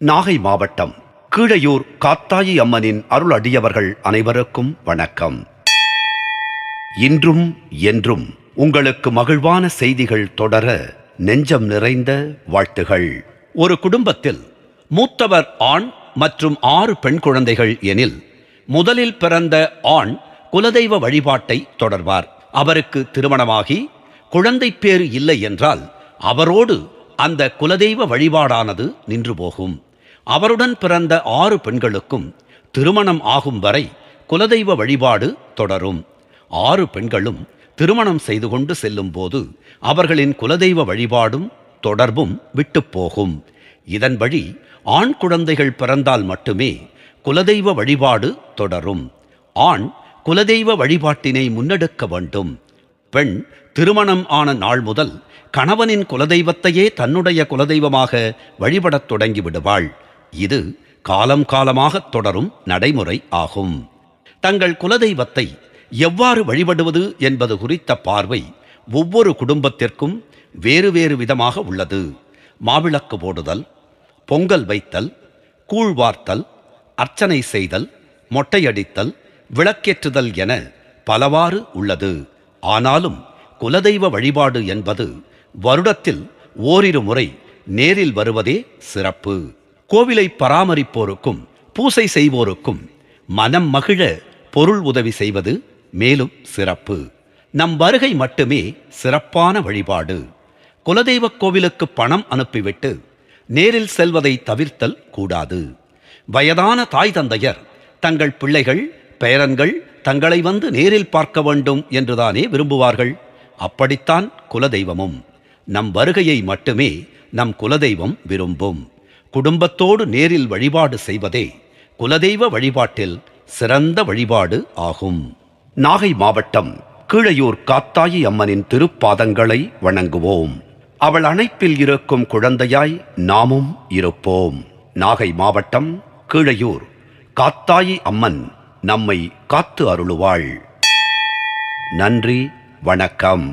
நாகை மாவட்டம் கீழையூர் காத்தாயி அம்மனின் அருள் அடியவர்கள் அனைவருக்கும் வணக்கம். இன்றும் என்றும் உங்களுக்கு மகிழ்வான செய்திகள் தொடர நெஞ்சம் நிறைந்த வாழ்த்துகள். ஒரு குடும்பத்தில் மூத்தவர் ஆண் மற்றும் 6 பெண் குழந்தைகள் எனில் முதலில் பிறந்த ஆண் குலதெய்வ வழிபாட்டை தொடர்வார். அவருக்கு திருமணமாகி குழந்தை பேறு இல்லை என்றால் அவரோடு அந்த குலதெய்வ வழிபாடானது நின்று போகும். அவருடன் பிறந்த 6 பெண்களுக்கும் திருமணம் ஆகும் வரை குலதெய்வ வழிபாடு தொடரும். 6 பெண்களும் திருமணம் செய்து கொண்டு செல்லும் போது அவர்களின் குலதெய்வ வழிபாடும் தொடர்பும் விட்டு போகும். இதன் வழி ஆண் குழந்தைகள் பிறந்தால் மட்டுமே குலதெய்வ வழிபாடு தொடரும். ஆண் குலதெய்வ வழிபாட்டினை முன்னெடுக்க வேண்டும். பெண் திருமணம் ஆன நாள் முதல் கணவனின் குலதெய்வத்தையே தன்னுடைய குலதெய்வமாக வழிபடத் தொடங்கி விடுவாள். இது காலம் காலமாக தொடரும் நடைமுறை ஆகும். தங்கள் குலதெய்வத்தை எவ்வாறு வழிபடுவது என்பது குறித்த பார்வை ஒவ்வொரு குடும்பத்திற்கும் வேறு வேறு விதமாக உள்ளது. மாவிளக்கு போடுதல், பொங்கல் வைத்தல், கூழ் வார்த்தல், அர்ச்சனை செய்தல், மொட்டையடித்தல், விளக்கேற்றுதல் என பலவாறு உள்ளது. ஆனாலும் குலதெய்வ வழிபாடு என்பது வருடத்தில் ஓரிரு முறை நேரில் வருவதே சிறப்பு. கோவிலை பராமரிப்போருக்கும் பூசை செய்வோருக்கும் மனம் மகிழ பொருள் உதவி செய்வது மேலும் சிறப்பு. நம் வருகை மட்டுமே சிறப்பான வழிபாடு. குலதெய்வ கோவிலுக்கு பணம் அனுப்பிவிட்டு நேரில் செல்வதை தவிர்த்தல் கூடாது. வயதான தாய் தந்தையர் தங்கள் பிள்ளைகள் பேரன்கள் தங்களை வந்து நேரில் பார்க்க வேண்டும் என்றுதானே விரும்புவார்கள். அப்படித்தான் குலதெய்வமும். நம் வருகையை மட்டுமே நம் குலதெய்வம் விரும்பும். குடும்பத்தோடு நேரில் வழிபாடு செய்வதே குலதெய்வ வழிபாட்டில் சிறந்த வழிபாடு ஆகும். நாகை மாவட்டம் கீழையூர் காத்தாயி அம்மனின் திருப்பாதங்களை வணங்குவோம். அவள் அணைப்பில் இருக்கும் குழந்தையாய் நாமும் இருப்போம். நாகை மாவட்டம் கீழையூர் காத்தாயி அம்மன் நம்மை காத்து அருளுவாள். நன்றி, வணக்கம்.